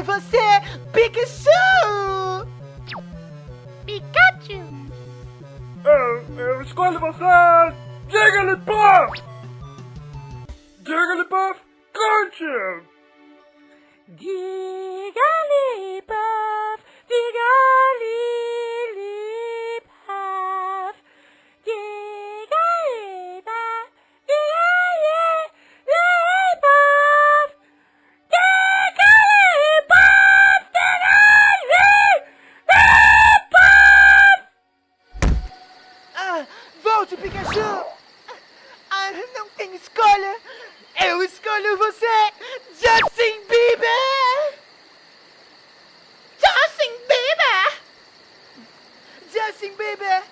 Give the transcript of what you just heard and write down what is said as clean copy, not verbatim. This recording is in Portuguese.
escolho você, Pikachu! Pikachu! Eu escolho você, Jigglypuff! Jigglypuff, conte! Jigglypuff, Jigglypuff, Jigglypuff, Volte, Pikachu! Não tem escolha! Eu escolho você, Justin Bieber! Justin Bieber! Justin Bieber!